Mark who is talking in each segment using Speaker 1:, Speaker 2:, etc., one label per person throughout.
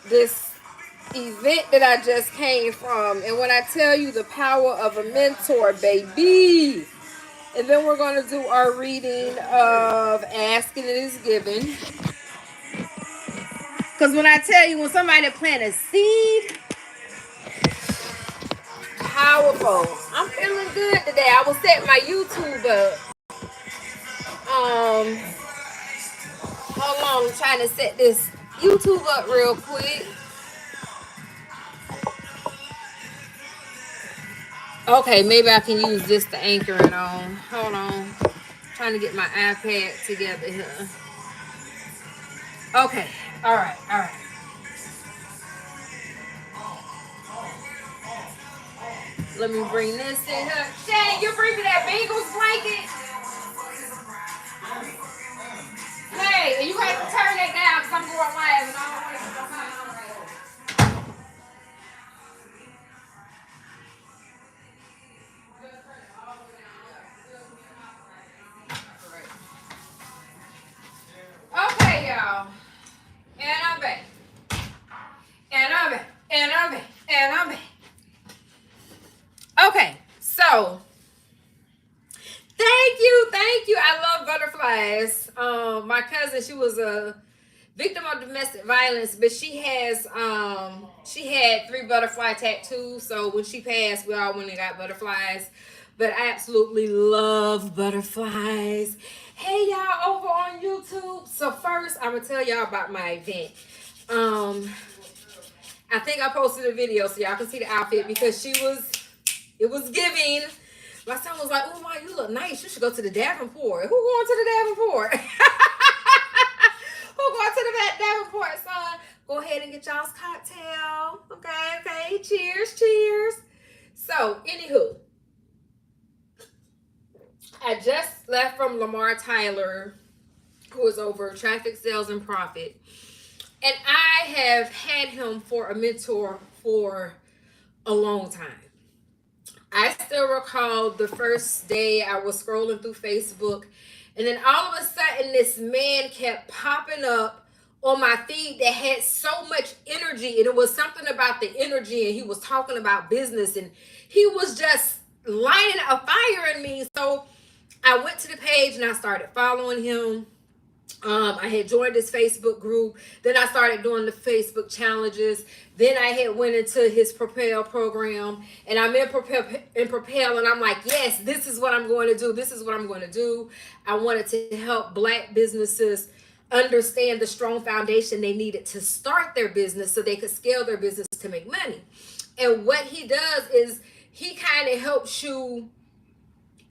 Speaker 1: this event that I just came from. And when I tell you the power of a mentor, baby. And then we're going to do our reading of Asking It Is Given. Because when I tell you, when somebody plant a seed, powerful. I'm feeling good today. I was setting my YouTube up. Hold on, I'm trying to set this YouTube up real quick. Okay, maybe I can use this to anchor it on. Hold on. Trying to get my iPad together here. Okay. All right. All right. Let me bring this in here. Shane, you bring me that Bengals blanket? Hey, and you have to turn that down because I'm going live and I don't want to keep my phone on right now. Okay, y'all. And I'm back. And I'm back. And I'm back. And I'm back. Okay, so thank you. I love butterflies. My cousin, she was a victim of domestic violence, but she had 3 butterfly tattoos. So when she passed, we all went and got butterflies. But I absolutely love butterflies. Hey y'all over on YouTube. So first, I'm gonna tell y'all about my event. I think I posted a video so y'all can see the outfit because it was giving. My son was like, "Oh my, you look nice. You should go to the Davenport." Who going to the Davenport? Who going to the Davenport, son? Go ahead and get y'all's cocktail. Okay. Cheers. So, anywho, I just left from Lamar Tyler, who is over traffic sales and profit. And I have had him for a mentor for a long time. I still recall the first day I was scrolling through Facebook, and then all of a sudden this man kept popping up on my feed that had so much energy, and it was something about the energy, and he was talking about business, and he was just lighting a fire in me. So I went to the page and I started following him. I had joined his Facebook group. Then I started doing the Facebook challenges. Then I had went into his Propel program, and I'm in Propel, and I'm like, yes, this is what I'm going to do. This is what I'm going to do. I wanted to help Black businesses understand the strong foundation they needed to start their business so they could scale their business to make money. And what he does is he kind of helps you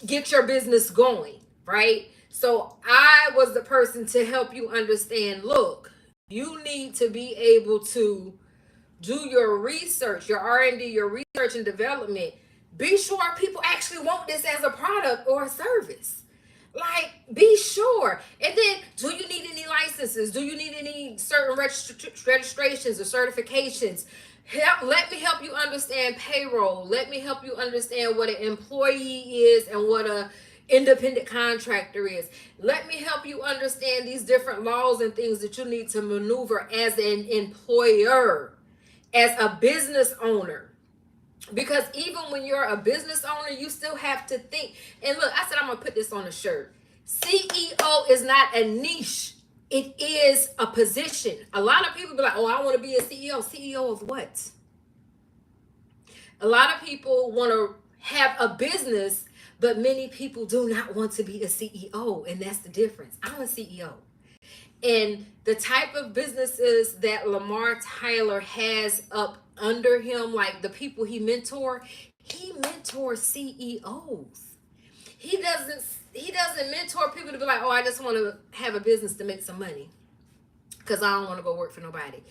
Speaker 1: get your business going, right? So I was the person to help you understand, look, you need to be able to do your research, your R&D, your research and development. Be sure people actually want this as a product or a service. Like, be sure. And then, do you need any licenses? Do you need any certain registrations or certifications? Let me help you understand payroll. Let me help you understand what an employee is and what a independent contractor is. Let me help you understand these different laws and things that you need to maneuver as an employer, as a business owner. Because even when you're a business owner, you still have to think. And look, I said I'm going to put this on a shirt. CEO is not a niche. It is a position. A lot of people be like, oh, I want to be a CEO. CEO of what? A lot of people want to have a business, but many people do not want to be a CEO. And that's the difference. I'm a CEO. And the type of businesses that Lamar Tyler has up under him, like the people he mentors CEOs. He doesn't mentor people to be like, oh, I just want to have a business to make some money because I don't want to go work for nobody.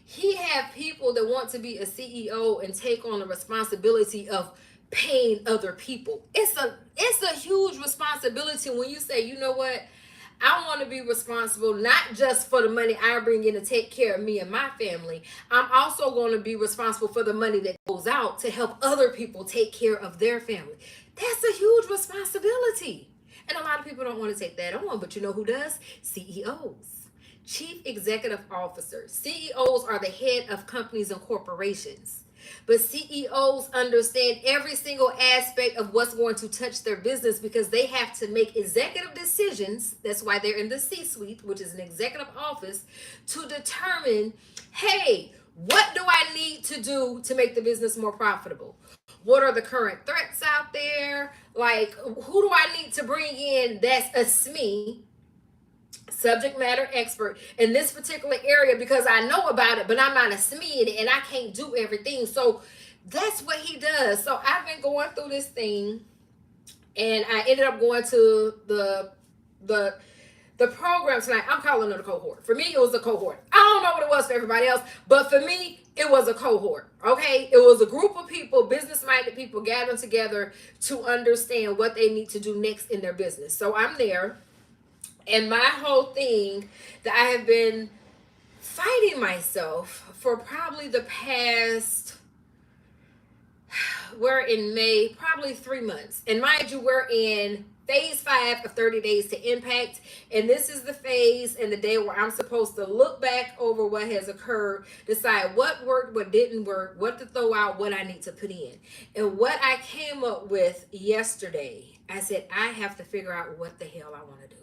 Speaker 1: He have people that want to be a CEO and take on the responsibility of paying other people. It's a huge responsibility when you say, you know what? I want to be responsible not just for the money I bring in to take care of me and my family. I'm also going to be responsible for the money that goes out to help other people take care of their family. That's a huge responsibility. And a lot of people don't want to take that on, but you know who does? CEOs. Chief Executive Officer. CEOs are the head of companies and corporations. But CEOs understand every single aspect of what's going to touch their business because they have to make executive decisions. That's why they're in the C-suite, which is an executive office, to determine, hey, what do I need to do to make the business more profitable? What are the current threats out there? Like, who do I need to bring in that's a SME, subject matter expert in this particular area, because I know about it, but I'm not a SME and I can't do everything. So that's what he does. So I've been going through this thing, and I ended up going to the program tonight. I'm calling it a cohort. For me, it was a cohort. I don't know what it was for everybody else, but for me, it was a cohort. Okay, it was a group of people, business-minded people, gathering together to understand what they need to do next in their business. So I'm there. And my whole thing that I have been fighting myself for probably the past, we're in May, probably 3 months. And mind you, we're in phase 5 of 30 days to impact. And this is the phase and the day where I'm supposed to look back over what has occurred, decide what worked, what didn't work, what to throw out, what I need to put in. And what I came up with yesterday, I said, I have to figure out what the hell I want to do.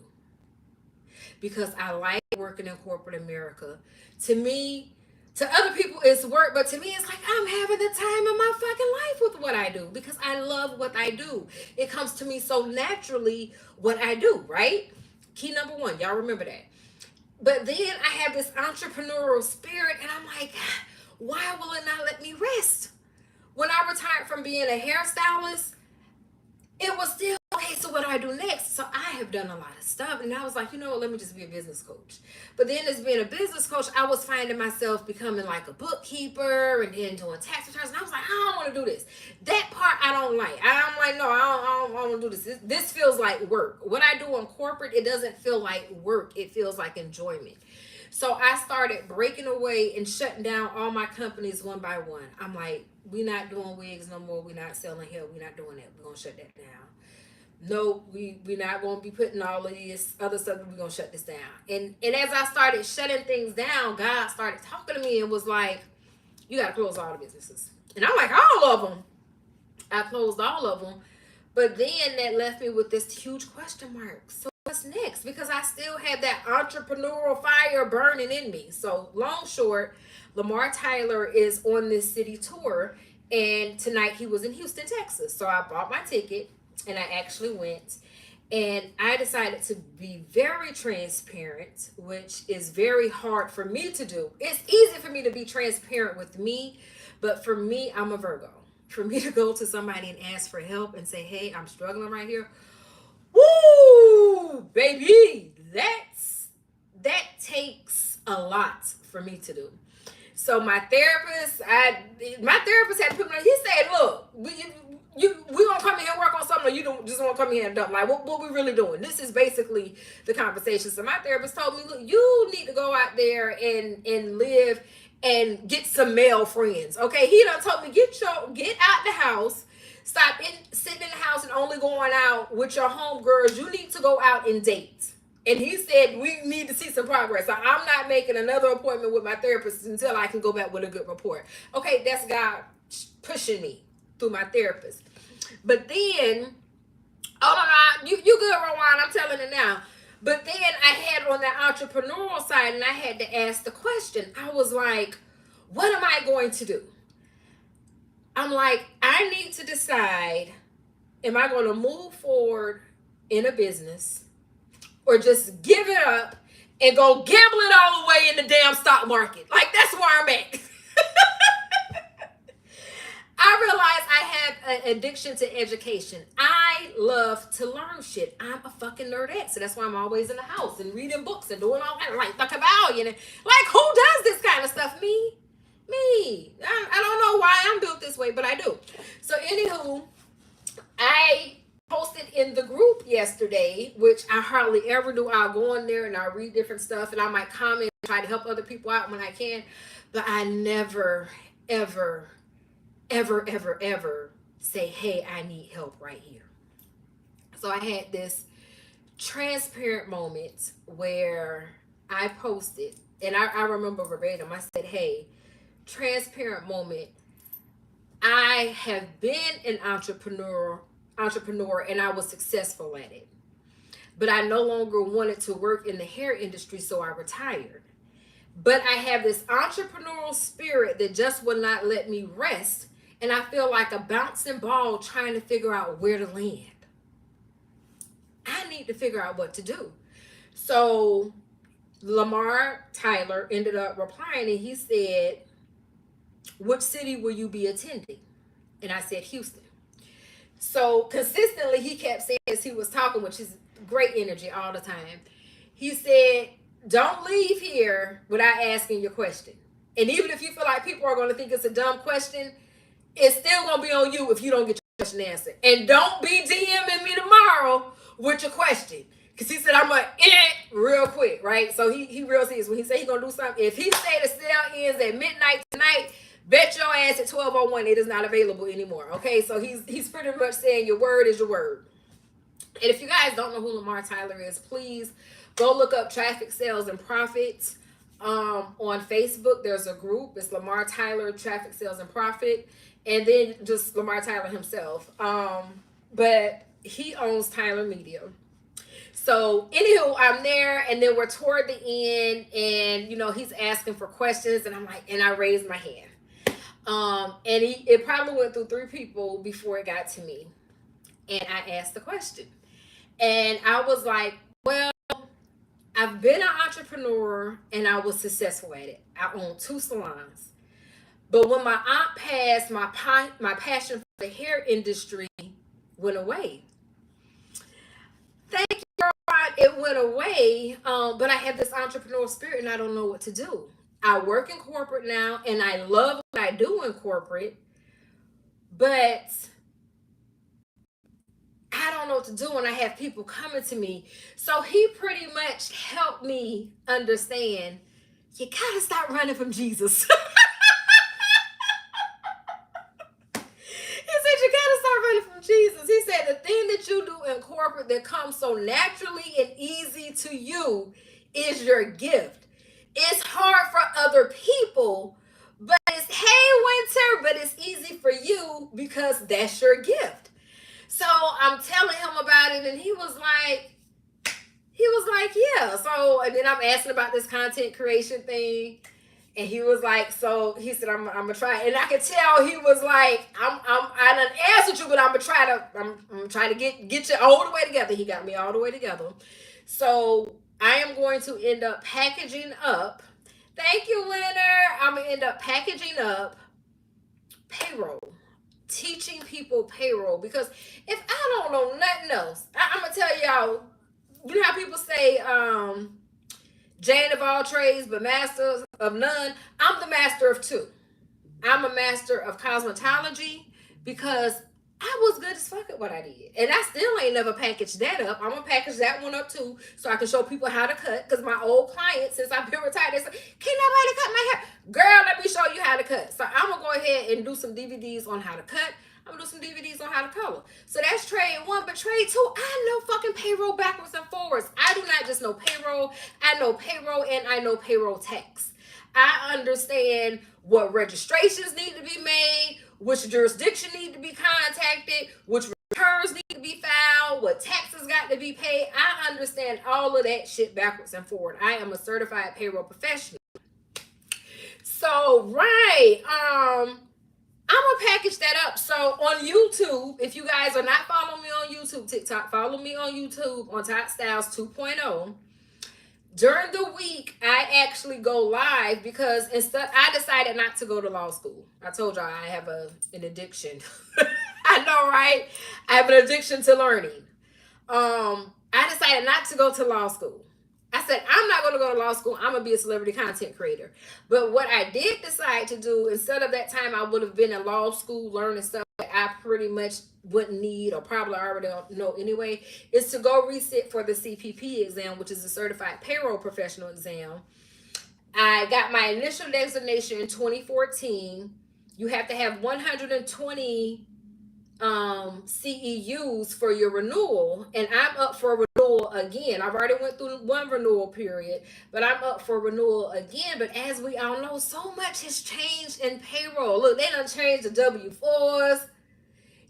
Speaker 1: Because I like working in corporate America. To me, to other people it's work, but to me it's like I'm having the time of my fucking life with what I do because I love what I do. It comes to me so naturally what I do, right? Key number 1, y'all remember that. But then I have this entrepreneurial spirit, and I'm like, why will it not let me rest? When I retired from being a hairstylist, it was still, okay, so what do I do next? So I have done a lot of stuff, and I was like, you know what, let me just be a business coach. But then as being a business coach, I was finding myself becoming like a bookkeeper and then doing tax returns, and I was like, I don't want to do this. That part I don't like. I'm like, no, I don't want to do this. This feels like work. What I do in corporate, it doesn't feel like work. It feels like enjoyment. So I started breaking away and shutting down all my companies one by one. I'm like, we're not doing wigs no more. We're not selling hair. We're not doing that. We're going to shut that down. No, we're not going to be putting all of this other stuff. We're going to shut this down. And as I started shutting things down, God started talking to me and was like, you got to close all the businesses. And I'm like, all of them. I closed all of them. But then that left me with this huge question mark. So what's next? Because I still had that entrepreneurial fire burning in me. So long short, Lamar Tyler is on this city tour, and tonight he was in Houston, Texas. So I bought my ticket and I actually went, and I decided to be very transparent, which is very hard for me to do. It's easy for me to be transparent with me, but for me, I'm a Virgo. For me to go to somebody and ask for help and say, hey, I'm struggling right here. Woo, baby, that takes a lot for me to do. So my therapist had to put me on. He said, look, we gonna come in here and work on something, or you don't just want to come in here and dump. Like, what we really doing? This is basically the conversation. So my therapist told me, look, you need to go out there and live and get some male friends. Okay, he done told me, get out the house. Stop sitting in the house and only going out with your homegirls. You need to go out and date. And he said, we need to see some progress. So I'm not making another appointment with my therapist until I can go back with a good report. Okay, that's God pushing me through my therapist. But then, oh no, you good, Rowan, I'm telling it now. But then I had on that entrepreneurial side, and I had to ask the question. I was like, what am I going to do? I'm like, I need to decide, am I going to move forward in a business or just give it up and go gamble it all the way in the damn stock market? Like, that's where I'm at. I realize I have an addiction to education. I love to learn shit. I'm a fucking nerdette. So that's why I'm always in the house and reading books and doing all that, like the Kabbalion. Like, who does this kind of stuff? Me. I don't know why I'm built this way, but I do. So anywho, I posted in the group yesterday, which I hardly ever do. I'll go in there and I'll read different stuff, and I might comment, try to help other people out when I can, but I never, ever say, hey, I need help right here. So I had this transparent moment where I posted, and I remember verbatim, I said, hey, transparent moment. I have been an entrepreneur and I was successful at it. But I no longer wanted to work in the hair industry, so I retired. But I have this entrepreneurial spirit that just will not let me rest. And I feel like a bouncing ball trying to figure out where to land. I need to figure out what to do. So Lamar Tyler ended up replying and he said, which city will you be attending? And I said, Houston. So consistently, he kept saying as he was talking, which is great energy all the time. He said, don't leave here without asking your question. And even if you feel like people are going to think it's a dumb question, it's still going to be on you if you don't get your question answered. And don't be DMing me tomorrow with your question. Because he said, I'm going to real quick, right? So he real serious. When he said he's going to do something, if he say the sale ends at midnight tonight, bet your ass at 12:01 it is not available anymore. Okay, so he's pretty much saying your word is your word. And if you guys don't know who Lamar Tyler is, please go look up Traffic Sales and Profits on Facebook. There's a group. It's Lamar Tyler Traffic Sales and Profit, and then just Lamar Tyler himself. But he owns Tyler Media. So anywho, I'm there, and then we're toward the end, and he's asking for questions, and I'm like, and I raised my hand. And it probably went through 3 people before it got to me. And I asked the question. And I was like, well, I've been an entrepreneur and I was successful at it. I own 2 salons. But when my aunt passed, my passion for the hair industry went away. Thank you, God, it went away. But I have this entrepreneurial spirit and I don't know what to do. I work in corporate now and I love what I do in corporate, but I don't know what to do when I have people coming to me. So he pretty much helped me understand, you gotta stop running from Jesus. He said, you gotta start running from Jesus. He said, the thing that you do in corporate that comes so naturally and easy to you is your gift. It's hard for other people, but it's hey winter, but it's easy for you because that's your gift. So I'm telling him about it, and he was like, yeah. So, and then I'm asking about this content creation thing, and he was like, so he said, I'm gonna try it. And I could tell he was like, I done answered you, but I'm trying to get you all the way together. He got me all the way together. So I am going to end up packaging up. Thank you, Winner. I'm gonna end up packaging up payroll. Teaching people payroll, because if I don't know nothing else, I'm gonna tell y'all, you know how people say Jane of all trades but master of none. I'm the master of 2. I'm a master of cosmetology because I was good as fuck at what I did, and I still ain't never packaged that up. I'm gonna package that one up too, so I can show people how to cut. Because my old clients, since I've been retired, they say, "Can't nobody cut my hair, girl? Let me show you how to cut." So I'm gonna go ahead and do some DVDs on how to cut. I'm gonna do some DVDs on how to color. So that's trade 1, but trade 2, I know fucking payroll backwards and forwards. I do not just know payroll. I know payroll and I know payroll tax. I understand what registrations need to be made, which jurisdiction need to be contacted, which returns need to be filed, what taxes got to be paid. I understand all of that shit backwards and forward. I am a certified payroll professional. So, right, I'm gonna package that up. So on YouTube, if you guys are not following me on YouTube, TikTok, follow me on YouTube on TOT Styles 2.0. During the week, I actually go live because I decided not to go to law school. I told y'all I have an addiction. I know, right? I have an addiction to learning. I decided not to go to law school. I said, I'm not going to go to law school. I'm going to be a celebrity content creator. But what I did decide to do, instead of that time I would have been in law school learning stuff that I pretty much wouldn't need or probably already don't know anyway, is to go resit for the CPP exam, which is a certified payroll professional exam. I got my initial designation in 2014. You have to have 120 CEUs for your renewal, and I'm up for renewal again. I've already went through one renewal period, but I'm up for renewal again. But as we all know, so much has changed in payroll. Look, they done changed the W-4s.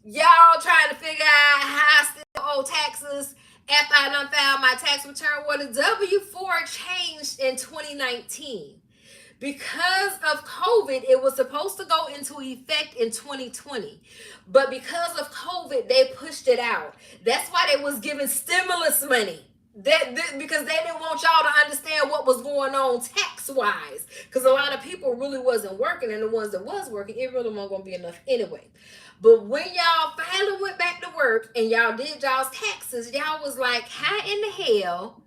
Speaker 1: Y'all trying to figure out how I still owe taxes after I done filed my tax return. Well, the W-4 changed in 2019. Because of COVID, it was supposed to go into effect in 2020. But because of COVID, they pushed it out. That's why they was giving stimulus money. Because they didn't want y'all to understand what was going on tax-wise. Because a lot of people really wasn't working, and the ones that was working, it really wasn't going to be enough anyway. But when y'all finally went back to work and y'all did y'all's taxes, y'all was like, how in the hell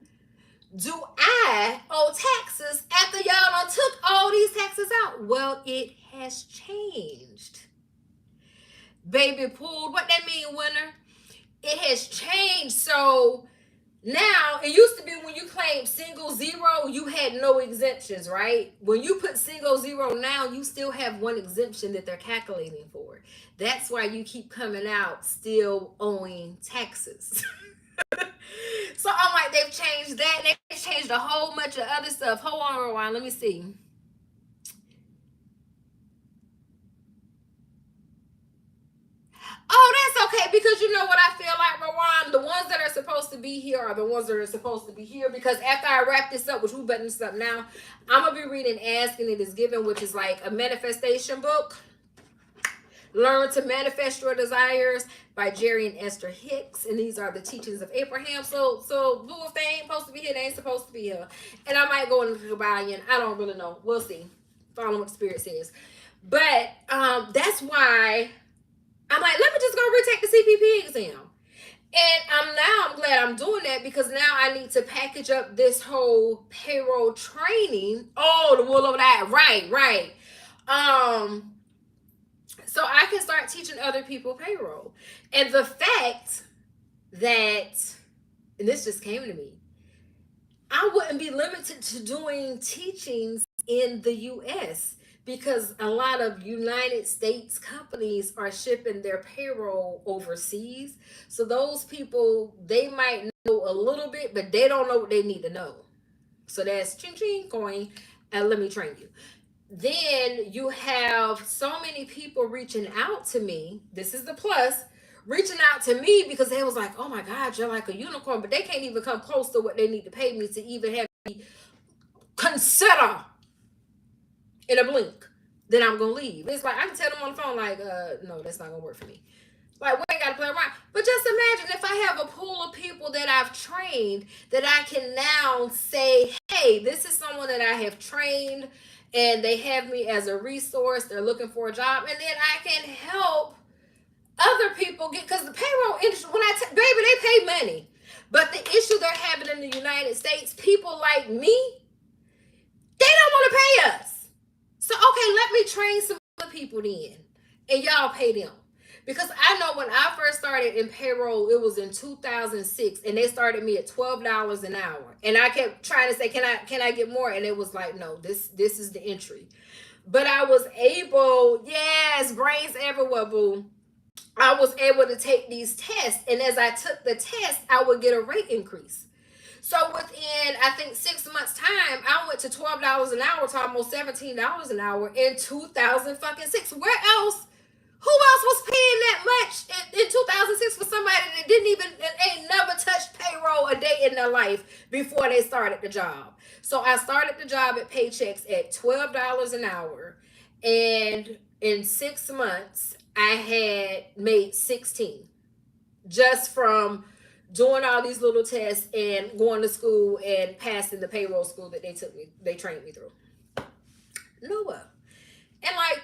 Speaker 1: do I owe taxes after y'all done took all these taxes out? Well, it has changed. Baby pooled. What that mean, winner? It has changed. So now, it used to be when you claimed single zero, you had no exemptions, right? When you put single zero now, you still have one exemption that they're calculating for. That's why you keep coming out still owing taxes. So I'm like, they've changed that. They've changed a whole bunch of other stuff. Hold on a while. Let me see. Oh, that's okay, because you know what I feel like, Rowan? The ones that are supposed to be here are the ones that are supposed to be here, because after I wrap this up, which we're button this up now, I'm going to be reading Ask and It Is Given, which is like a manifestation book. Learn to Manifest Your Desires by Jerry and Esther Hicks. And these are the teachings of Abraham. So boo, if they ain't supposed to be here, they ain't supposed to be here. And I might go into the rebellion. I don't really know. We'll see. Follow what the Spirit says. But that's why I'm like, let me just go retake the CPP exam. And I'm glad I'm doing that, because now I need to package up this whole payroll training. Oh, the wool over that. Right. So I can start teaching other people payroll. And the fact that, and this just came to me, I wouldn't be limited to doing teachings in the U.S. because a lot of United States companies are shipping their payroll overseas. So those people, they might know a little bit, but they don't know what they need to know. So that's ching ching coin, and let me train you. Then you have so many people reaching out to me. This is the plus. Reaching out to me because they was like, oh my God, you're like a unicorn. But they can't even come close to what they need to pay me to even have me consider in a blink that I'm going to leave. It's like, I can tell them on the phone, like, no, that's not going to work for me. Like, we ain't got to play around. But just imagine if I have a pool of people that I've trained that I can now say, hey, this is someone that I have trained, and they have me as a resource. They're looking for a job, and then I can help other people get, because the payroll industry, baby, they pay money. But the issue they're having in the United States, people like me, they don't want to pay us. So, okay, let me train some other people then, and y'all pay them. Because I know when I first started in payroll, it was in 2006, and they started me at $12 an hour. And I kept trying to say, can I get more? And it was like, no, this is the entry. But I was able, yes, brains everywhere, boo. I was able to take these tests, and as I took the test, I would get a rate increase. So within, I think, 6 months' time, I went to $12 an hour to almost $17 an hour in 2006. Where else? Who else was paying that much in 2006 for somebody that ain't never touched payroll a day in their life before they started the job? So I started the job at Paychex at $12 an hour, and in 6 months, I had made 16 just from doing all these little tests and going to school and passing the payroll school that they trained me through. Noah. And like,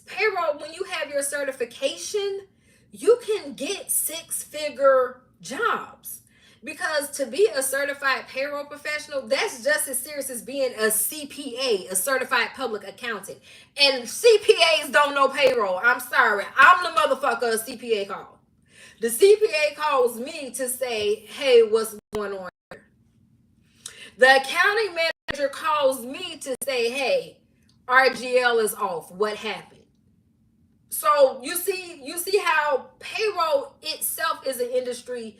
Speaker 1: payroll, when you have your certification, you can get 6-figure jobs, because to be a certified payroll professional, that's just as serious as being a CPA, a certified public accountant. And CPAs don't know payroll. I'm sorry. I'm the motherfucker a CPA call. The CPA calls me to say, hey, what's going on here? The accounting manager calls me to say, hey, RGL is off. What happened? So you see how payroll itself is an industry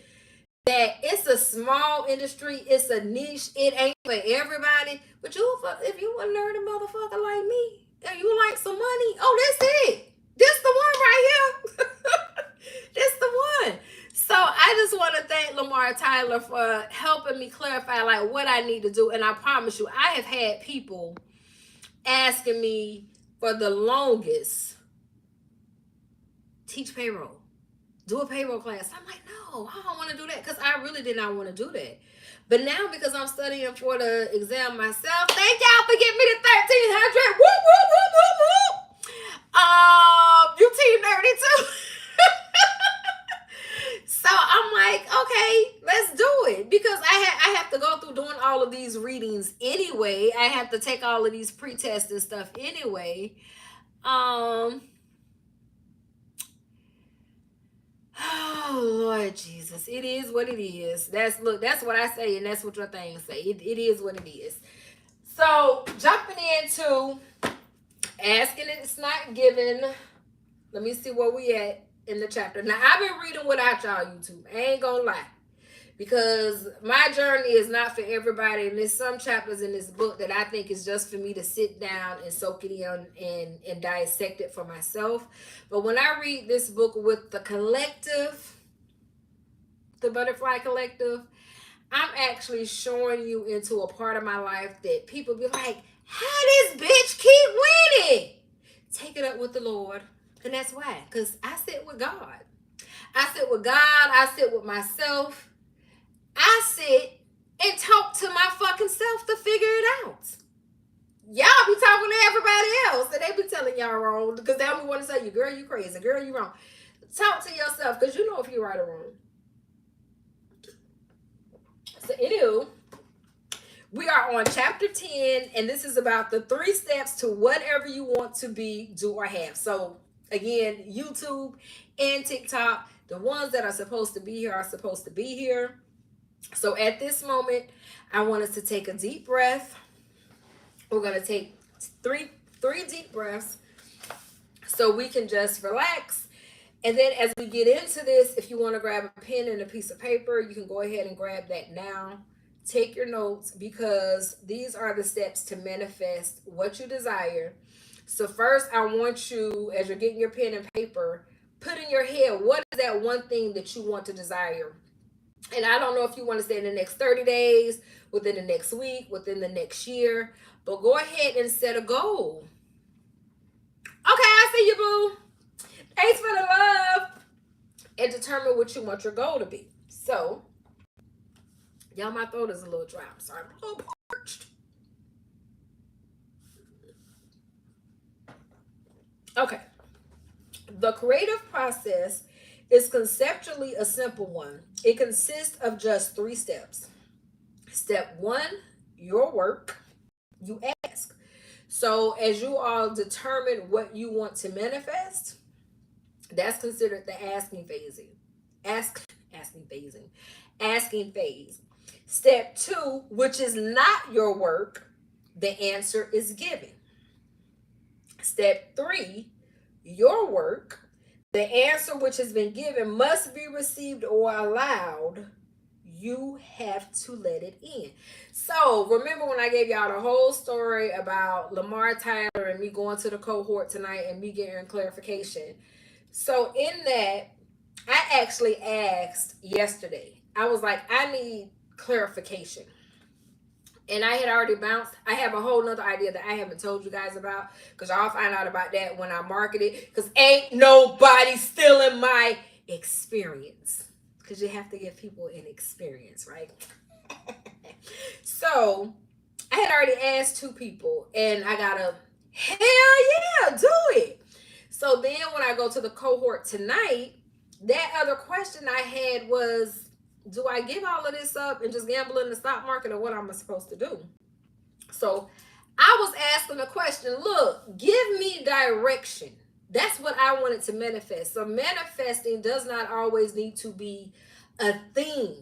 Speaker 1: that it's a small industry, it's a niche, it ain't for everybody. But if you a nerdy motherfucker like me, and you like some money, oh, that's it. This the one right here. This the one. So I just want to thank Lamar Tyler for helping me clarify like what I need to do. And I promise you, I have had people asking me for the longest, teach payroll, do a payroll class. I'm like, no, I don't want to do that because I really did not want to do that. But now because I'm studying for the exam myself, thank y'all for giving me the 1300. Whoop, whoop, whoop, whoop, whoop. You team nerdy too. So I'm like, okay, let's do it because I have to go through doing all of these readings anyway. I have to take all of these pre-tests and stuff anyway. Um, Oh Lord Jesus, it is what it is. That's what I say, and that's what your things say. It is what it is. So jumping into asking it's not given. Let me see where we at in the chapter. Now I've been reading without y'all YouTube. I ain't gonna lie. Because my journey is not for everybody, and there's some chapters in this book that I think is just for me to sit down and soak it in and dissect it for myself. But when I read this book with the collective, the Butterfly Collective, I'm actually showing you into a part of my life that people be like, how this bitch keep winning? Take it up with the Lord. And that's why. Because I sit with God. I sit with God. I sit with myself. I sit and talk to my fucking self to figure it out. Y'all be talking to everybody else and they be telling y'all wrong because they only want to say you, girl, you crazy, girl, you wrong. Talk to yourself because you know if you're right or wrong. So anywho, we are on chapter 10 and this is about the 3 steps to whatever you want to be, do, or have. So again, YouTube and TikTok, the ones that are supposed to be here are supposed to be here. So at this moment, I want us to take a deep breath. We're going to take three deep breaths so we can just relax. And then as we get into this, if you want to grab a pen and a piece of paper, you can go ahead and grab that now. Take your notes because these are the steps to manifest what you desire. So first, I want you, as you're getting your pen and paper, put in your head, what is that one thing that you want to desire? And I don't know if you want to say in the next 30 days, within the next week, within the next year, but go ahead and set a goal. Okay, I see you, boo. Thanks for the love. And determine what you want your goal to be. So, y'all, my throat is a little dry. I'm sorry, I'm a little parched. Okay. The creative process is conceptually a simple one. It consists of just 3 steps. Step 1, your work. You ask. So as you all determine what you want to manifest, that's considered the asking phase. Asking phase. Step 2, which is not your work, the answer is given. Step 3, your work. The answer which has been given must be received or allowed. You have to let it in. So remember when I gave y'all the whole story about Lamar Tyler and me going to the cohort tonight and me getting clarification. So in that, I actually asked yesterday. I was like, I need clarification. And I had already bounced. I have a whole nother idea that I haven't told you guys about because I'll find out about that when I market it because ain't nobody stealing my experience because you have to give people an experience, right? So I had already asked 2 people and I got a hell yeah, do it. So then when I go to the cohort tonight, that other question I had was, do I give all of this up and just gamble in the stock market or what am I supposed to do? So I was asking the question, look, give me direction. That's what I wanted to manifest. So manifesting does not always need to be a thing.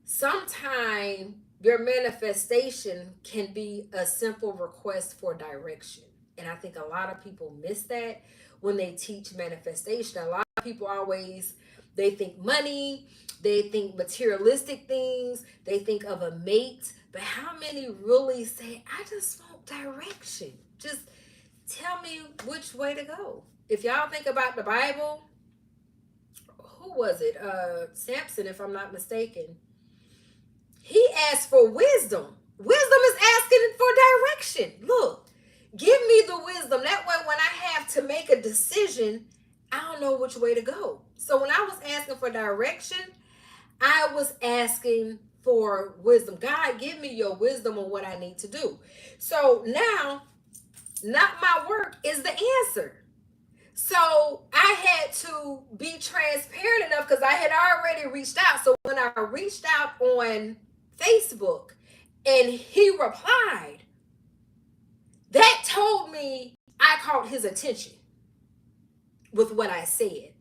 Speaker 1: Sometimes your manifestation can be a simple request for direction. And I think a lot of people miss that when they teach manifestation. A lot of people always, they think money, they think materialistic things, they think of a mate. But how many really say, I just want direction? Just tell me which way to go. If y'all think about the Bible, who was it? Samson, if I'm not mistaken. He asked for wisdom. Wisdom is asking for direction. Look, give me the wisdom. That way, when I have to make a decision, I don't know which way to go. So when I was asking for direction, I was asking for wisdom. God, give me your wisdom on what I need to do. So now, not my work is the answer. So I had to be transparent enough because I had already reached out. So when I reached out on Facebook and he replied, that told me I caught his attention with what I said.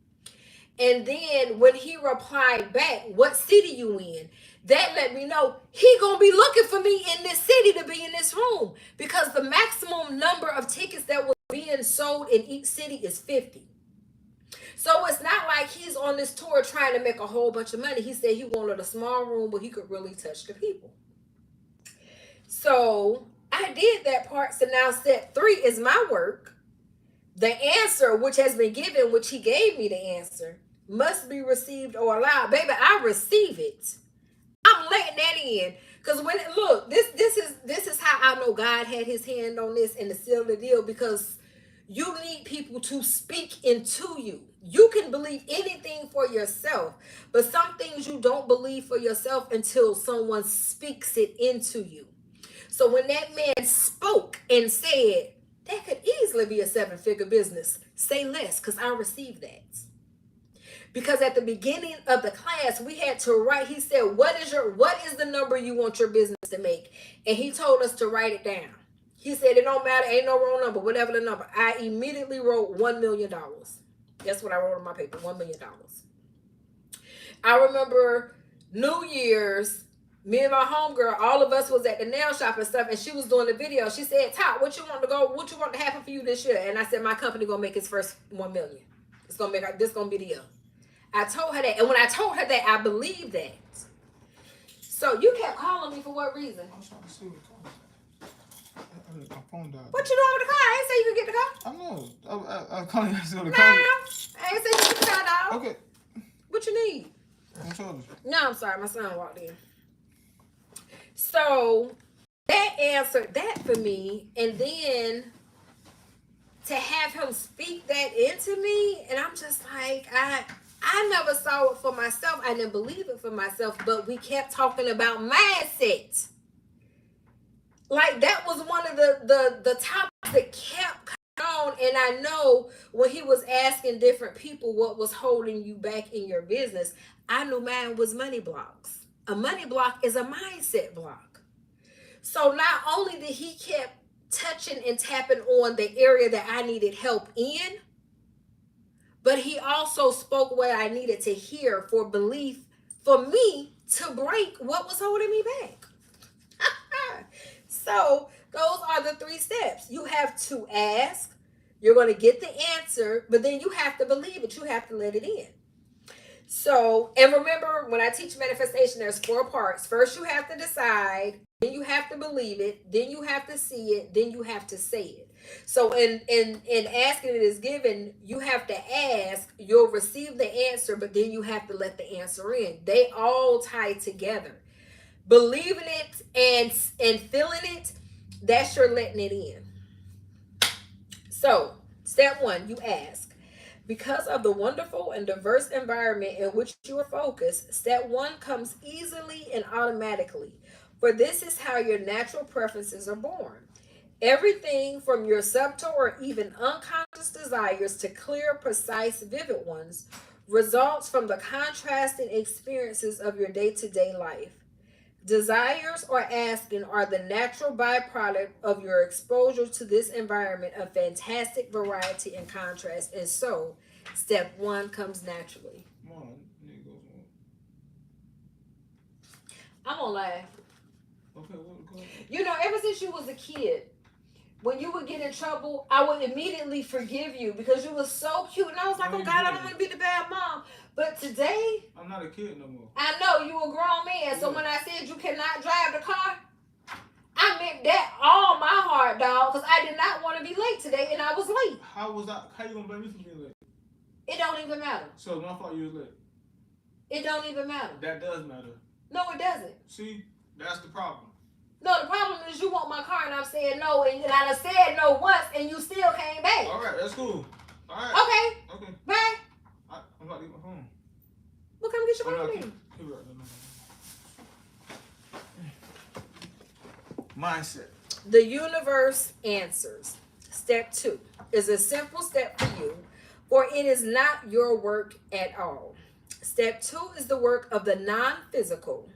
Speaker 1: And then when he replied back, what city you in? That let me know he gonna be looking for me in this city to be in this room, because the maximum number of tickets that was being sold in each city is 50. So it's not like he's on this tour trying to make a whole bunch of money. He said he wanted a small room where he could really touch the people. So I did that part. So now step 3 is my work. The answer which has been given, which he gave me the answer, must be received or allowed. Baby, I receive it. I'm letting that in. Because when look, this is how I know God had his hand on this and to seal the deal, because you need people to speak into you. You can believe anything for yourself, but some things you don't believe for yourself until someone speaks it into you. So when that man spoke and said, that could easily be a 7-figure business, say less, because I received that. Because at the beginning of the class, we had to write, he said, what is the number you want your business to make? And he told us to write it down. He said, it don't matter, ain't no wrong number, whatever the number. I immediately wrote $1 million. That's what I wrote on my paper, $1 million. I remember New Year's, me and my homegirl, all of us was at the nail shop and stuff, and she was doing the video. She said, Tot, what you want to happen for you this year? And I said, my company gonna make its first 1 million. This gonna be the year. I told her that, and when I told her that, I believed that. So you kept calling me for what reason?
Speaker 2: I was trying to see what my phone died.
Speaker 1: What you doing with the car? I ain't say you could get the car.
Speaker 2: I know. I was calling you to see what the
Speaker 1: Nah,
Speaker 2: car.
Speaker 1: I ain't say you could get the car, dog.
Speaker 2: Okay.
Speaker 1: What you need?
Speaker 2: I told you.
Speaker 1: No, I'm sorry. My son walked in. So that answered that for me, and then to have him speak that into me, and I'm just like, I never saw it for myself. I didn't believe it for myself, but we kept talking about mindset. Like that was one of the topics that kept coming on. And I know when he was asking different people what was holding you back in your business, I knew mine was money blocks. A money block is a mindset block. So not only did he kept touching and tapping on the area that I needed help in, but he also spoke what I needed to hear for belief for me to break what was holding me back. So those are the 3 steps. You have to ask. You're going to get the answer, but then you have to believe it. You have to let it in. So, and remember, when I teach manifestation, there's 4 parts. First, you have to decide. Then you have to believe it. Then you have to see it. Then you have to say it. So in asking it is given, you have to ask, you'll receive the answer, but then you have to let the answer in. They all tie together. Believing it and feeling it, that's your letting it in. So step 1, you ask. Because of the wonderful and diverse environment in which you are focused, step 1 comes easily and automatically. For this is how your natural preferences are born. Everything from your subtle or even unconscious desires to clear, precise, vivid ones results from the contrasting experiences of your day-to-day life. Desires or asking are the natural byproduct of your exposure to this environment of fantastic variety and contrast. And so, step 1 comes naturally. I'm gonna laugh.
Speaker 2: Okay, what?
Speaker 1: You know, ever since you was a kid, when you would get in trouble, I would immediately forgive you because you were so cute. And I was like, oh God, I don't want to be the bad mom. But today,
Speaker 2: I'm not a kid no more.
Speaker 1: I know you a grown man. So when I said you cannot drive the car, I meant that all my heart, dog, because I did not want to be late today, and I was late.
Speaker 2: How you gonna blame me for being late?
Speaker 1: It don't even matter.
Speaker 2: So it's my fault you was late.
Speaker 1: It don't even matter.
Speaker 2: That does matter.
Speaker 1: No, it doesn't.
Speaker 2: See, that's the problem.
Speaker 1: No, the problem is you want my car, and I'm saying no, and I done said no once, and you still came back.
Speaker 2: All right, that's cool. All right. Okay.
Speaker 1: Bye.
Speaker 2: I'm about to get my phone.
Speaker 1: Well, come get your phone then.
Speaker 2: Mindset.
Speaker 1: The universe answers. Step 2 is a simple step for you, for it is not your work at all. Step 2 is the work of the non-physical,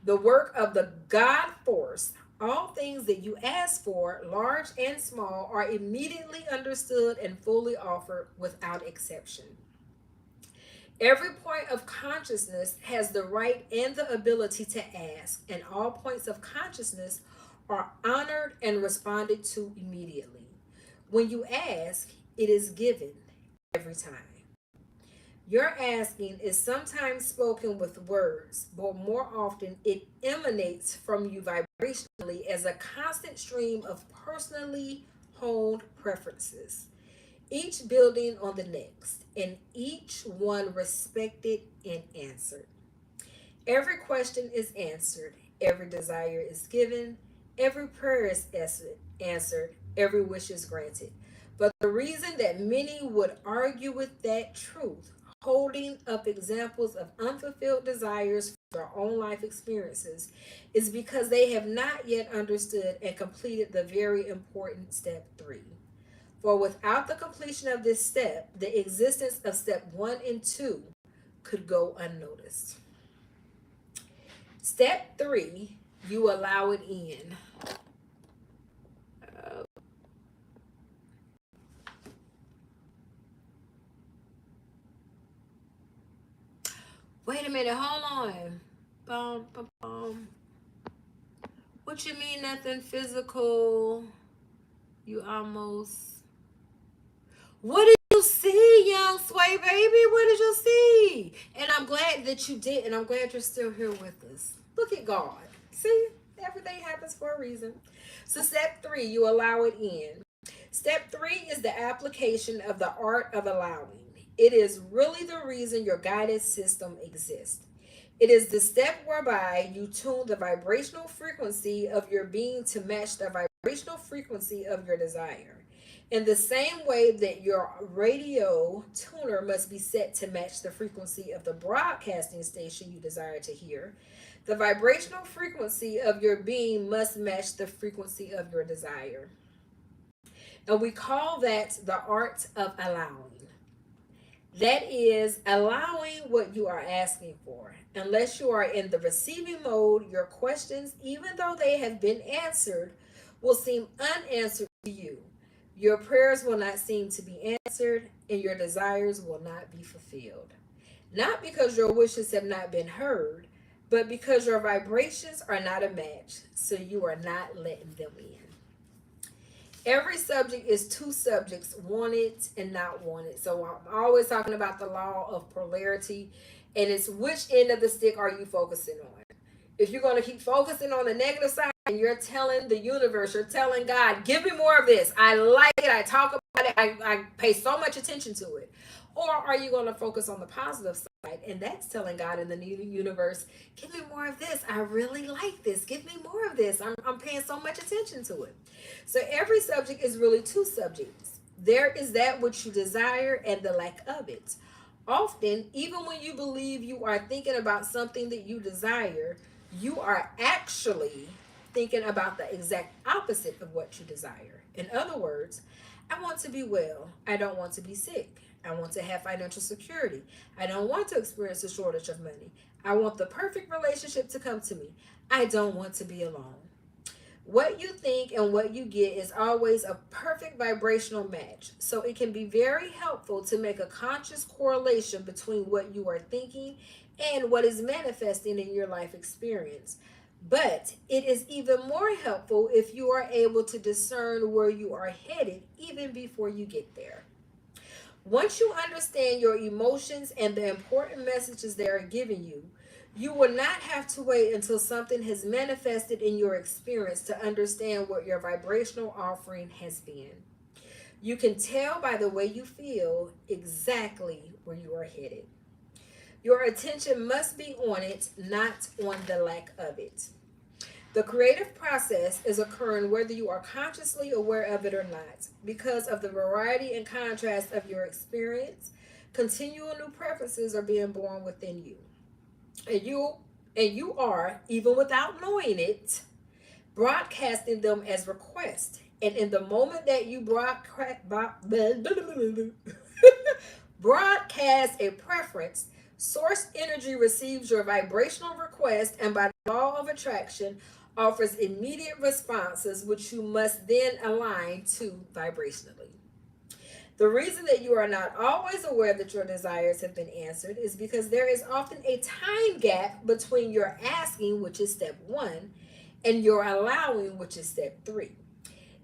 Speaker 1: the work of the God force. All things that you ask for, large and small, are immediately understood and fully offered without exception. Every point of consciousness has the right and the ability to ask, and all points of consciousness are honored and responded to immediately. When you ask, it is given every time. Your asking is sometimes spoken with words, but more often it emanates from you vibrationally as a constant stream of personally honed preferences, each building on the next, and each one respected and answered. Every question is answered, every desire is given, every prayer is answered, every wish is granted. But the reason that many would argue with that truth, holding up examples of unfulfilled desires from their own life experiences, is because they have not yet understood and completed the very important step 3. For without the completion of this step, the existence of step 1 and 2 could go unnoticed. Step 3, you allow it in. Wait a minute, hold on. What you mean nothing physical? You almost... What did you see, young sway baby? What did you see? And I'm glad that you did, and I'm glad you're still here with us. Look at God. See, everything happens for a reason. So step 3, you allow it in. Step 3 is the application of the art of allowing. It is really the reason your guidance system exists. It is the step whereby you tune the vibrational frequency of your being to match the vibrational frequency of your desire. In the same way that your radio tuner must be set to match the frequency of the broadcasting station you desire to hear, the vibrational frequency of your being must match the frequency of your desire. And we call that the art of allowing. That is allowing what you are asking for. Unless you are in the receiving mode, your questions, even though they have been answered, will seem unanswered to you. Your prayers will not seem to be answered, and your desires will not be fulfilled. Not because your wishes have not been heard, but because your vibrations are not a match, so you are not letting them in. Every subject is 2 subjects, wanted and not wanted. So I'm always talking about the law of polarity, and it's which end of the stick are you focusing on? If you're going to keep focusing on the negative side and you're telling the universe, you're telling God, give me more of this. I like it. I talk about it. I pay so much attention to it. Or are you going to focus on the positive side? And that's telling God in the universe, give me more of this. I really like this. Give me more of this. I'm paying so much attention to it. So every subject is really 2 subjects. There is that which you desire and the lack of it. Often, even when you believe you are thinking about something that you desire, you are actually thinking about the exact opposite of what you desire. In other words, I want to be well. I don't want to be sick. I want to have financial security. I don't want to experience a shortage of money. I want the perfect relationship to come to me. I don't want to be alone. What you think and what you get is always a perfect vibrational match. So it can be very helpful to make a conscious correlation between what you are thinking and what is manifesting in your life experience. But it is even more helpful if you are able to discern where you are headed even before you get there. Once you understand your emotions and the important messages they are giving you, you will not have to wait until something has manifested in your experience to understand what your vibrational offering has been. You can tell by the way you feel exactly where you are headed. Your attention must be on it, not on the lack of it. The creative process is occurring whether you are consciously aware of it or not. Because of the variety and contrast of your experience, continual new preferences are being born within you. And you are, even without knowing it, broadcasting them as requests. And in the moment that you broadcast a preference, source energy receives your vibrational request and by the law of attraction offers immediate responses which you must then align to vibrationally. The reason that you are not always aware that your desires have been answered is because there is often a time gap between your asking, which is step 1, and your allowing, which is step 3.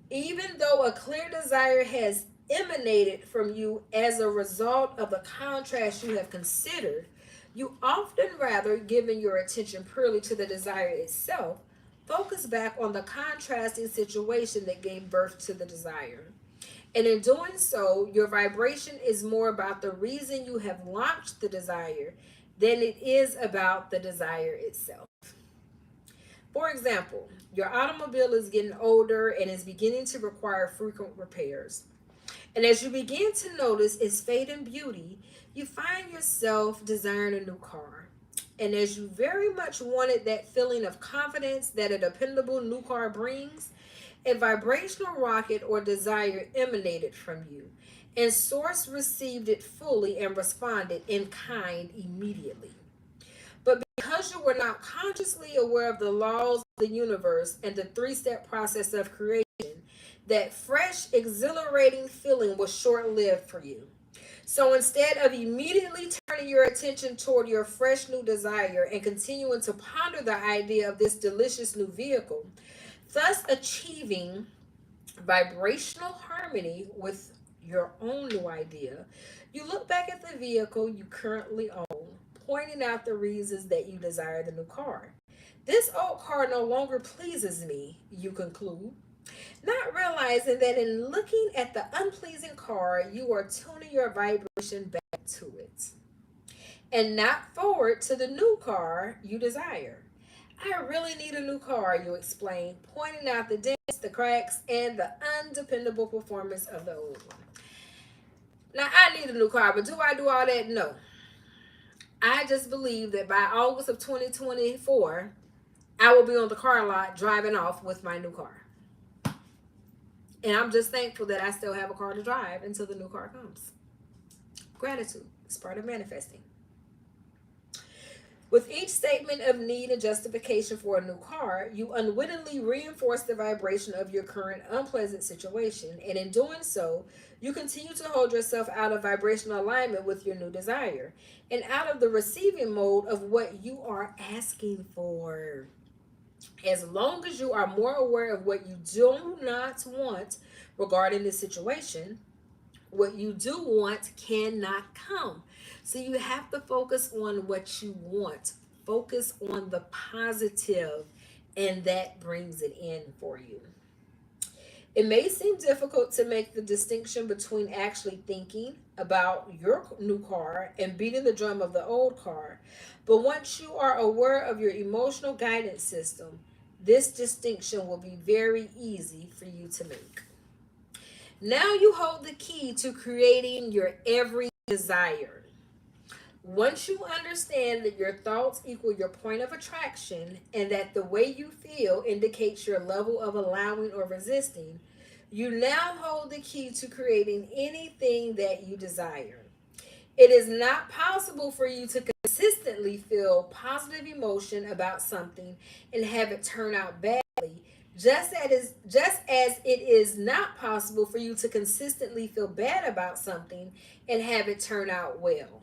Speaker 1: Even though a clear desire has emanated from you as a result of the contrast you have considered, you often rather, giving your attention purely to the desire itself, focus back on the contrasting situation that gave birth to the desire. And in doing so, your vibration is more about the reason you have launched the desire than it is about the desire itself. For example, your automobile is getting older and is beginning to require frequent repairs. And as you begin to notice its fate and beauty, you find yourself desiring a new car. And as you very much wanted that feeling of confidence that a dependable new car brings, a vibrational rocket or desire emanated from you, and Source received it fully and responded in kind immediately. But because you were not consciously aware of the laws of the universe and the three-step process of creation, that fresh, exhilarating feeling was short lived for you. So instead of immediately turning your attention toward your fresh new desire and continuing to ponder the idea of this delicious new vehicle, thus achieving vibrational harmony with your own new idea, you look back at the vehicle you currently own, pointing out the reasons that you desire the new car. This old car no longer pleases me, you conclude, not realizing that in looking at the unpleasing car, you are tuning your vibration back to it and not forward to the new car you desire. I really need a new car, you explain, pointing out the dents, the cracks, and the undependable performance of the old one. Now, I need a new car, but do I do all that? No. I just believe that by August of 2024, I will be on the car lot driving off with my new car. And I'm just thankful that I still have a car to drive until the new car comes. Gratitude is part of manifesting. With each statement of need and justification for a new car, you unwittingly reinforce the vibration of your current unpleasant situation, and in doing so, you continue to hold yourself out of vibrational alignment with your new desire and out of the receiving mode of what you are asking for. As long as you are more aware of what you do not want regarding the situation, what you do want cannot come. So you have to focus on what you want. Focus on the positive, and that brings it in for you. It may seem difficult to make the distinction between actually thinking about your new car and beating the drum of the old car, but once you are aware of your emotional guidance system, this distinction will be very easy for you to make. Now you hold the key to creating your every desire. Once you understand that your thoughts equal your point of attraction and that the way you feel indicates your level of allowing or resisting, you now hold the key to creating anything that you desire. It is not possible for you to consistently feel positive emotion about something and have it turn out badly, just as it is not possible for you to consistently feel bad about something and have it turn out well.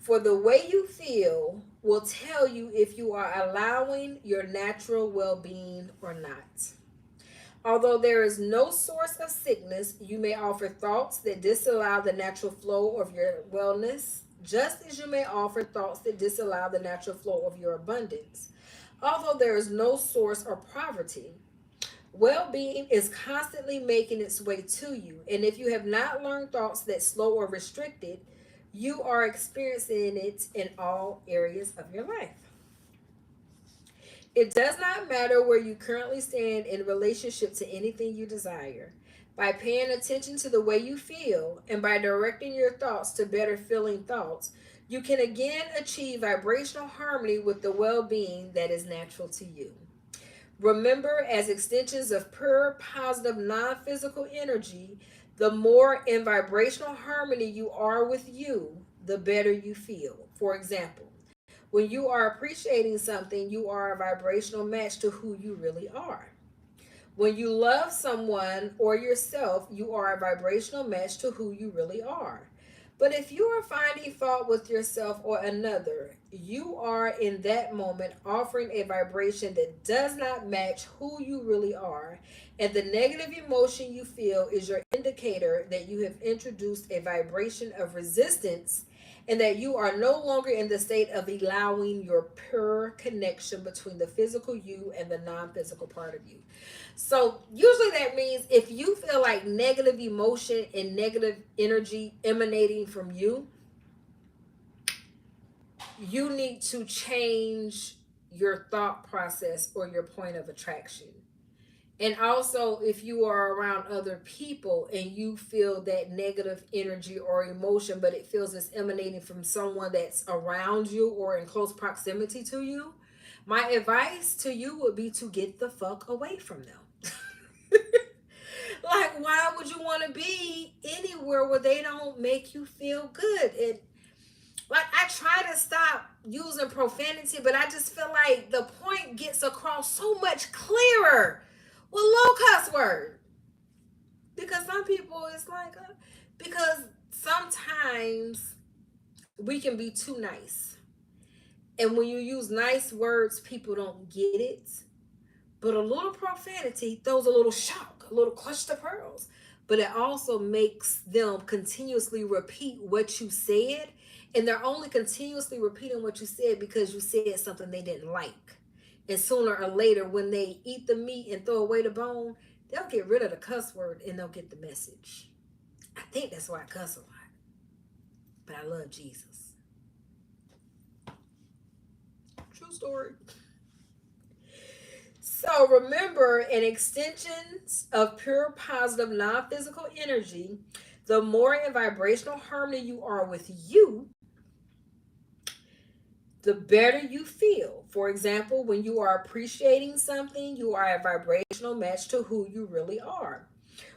Speaker 1: For the way you feel will tell you if you are allowing your natural well being or not. Although there is no source of sickness, you may offer thoughts that disallow the natural flow of your wellness, just as you may offer thoughts that disallow the natural flow of your abundance. Although there is no source of poverty, well being is constantly making its way to you. And if you have not learned thoughts that slow or restrict it, you are experiencing it in all areas of your life. It does not matter where you currently stand in relationship to anything you desire. By paying attention to the way you feel and by directing your thoughts to better feeling thoughts, you can again achieve vibrational harmony with the well being that is natural to you. Remember, as extensions of pure, positive, non physical energy, the more in vibrational harmony you are with you, the better you feel. For example, when you are appreciating something, you are a vibrational match to who you really are. When you love someone or yourself, you are a vibrational match to who you really are. But if you are finding fault with yourself or another, you are in that moment offering a vibration that does not match who you really are. And the negative emotion you feel is your indicator that you have introduced a vibration of resistance and that you are no longer in the state of allowing your pure connection between the physical you and the non physical part of you. So usually that means if you feel like negative emotion and negative energy emanating from you, you need to change your thought process or your point of attraction. And also, if you are around other people and you feel that negative energy or emotion, but it feels it's emanating from someone that's around you or in close proximity to you, my advice to you would be to get the fuck away from them. Like, why would you want to be anywhere where they don't make you feel good? And like, I try to stop using profanity, but I just feel like the point gets across so much clearer with low cuss word. Because some people, it's like, because sometimes we can be too nice. And when you use nice words, people don't get it. But a little profanity throws a little shock, a little clutch to pearls. But it also makes them continuously repeat what you said. And they're only continuously repeating what you said because you said something they didn't like. And sooner or later, when they eat the meat and throw away the bone, they'll get rid of the cuss word and they'll get the message. I think that's why I cuss a lot. But I love Jesus. True story. So remember, in extensions of pure positive non-physical energy, the more in vibrational harmony you are with you, the better you feel. For example, when you are appreciating something, you are a vibrational match to who you really are.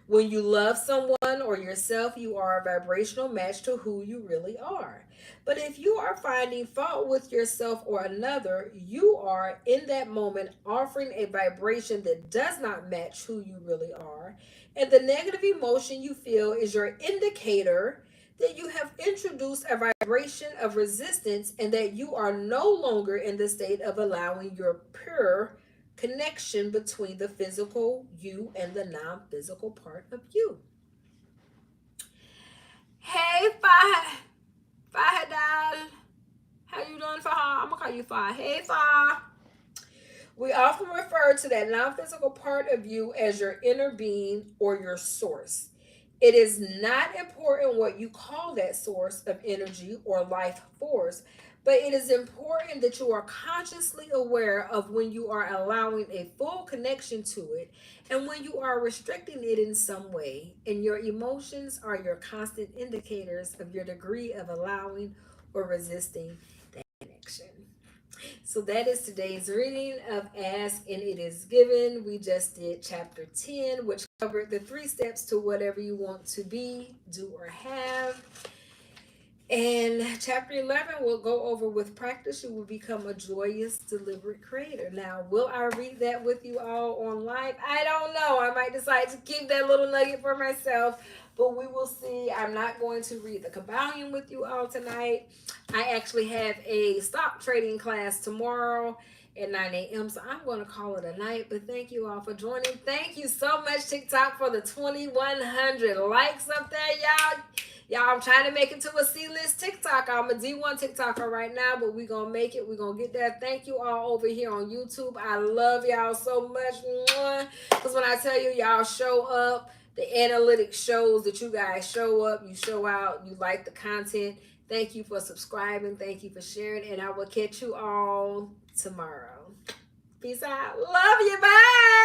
Speaker 1: When you love someone or yourself, you are a vibrational match to who you really are. But if you are finding fault with yourself or another, you are in that moment offering a vibration that does not match who you really are. And the negative emotion you feel is your indicator that you have introduced a vibration of resistance and that you are no longer in the state of allowing your pure connection between the physical you and the non-physical part of you. Hey, Fahad, how you doing, Fahad? I'm gonna call you Fah. Hey, Fah. We often refer to that non-physical part of you as your inner being or your source. It is not important what you call that source of energy or life force, but it is important that you are consciously aware of when you are allowing a full connection to it and when you are restricting it in some way. And your emotions are your constant indicators of your degree of allowing or resisting that connection. So that is today's reading of Ask and It Is Given. We just did chapter 10, which covered the 3 steps to whatever you want to be, do, or have. And chapter 11 will go over with practice. You will become a joyous, deliberate creator. Now, will I read that with you all on live? I don't know. I might decide to keep that little nugget for myself. But we will see. I'm not going to read the Kabbalion with you all tonight. I actually have a stock trading class tomorrow at 9 a.m. So I'm going to call it a night. But thank you all for joining. Thank you so much, TikTok, for the 2,100 likes up there, y'all. Y'all, I'm trying to make it to a C-list TikTok. I'm a D1 TikToker right now, but we're going to make it. We're going to get there. Thank you all over here on YouTube. I love y'all so much. Because when I tell you, y'all show up, the analytics shows that you guys show up, you show out, you like the content. Thank you for subscribing. Thank you for sharing. And I will catch you all tomorrow. Peace out. Love you. Bye.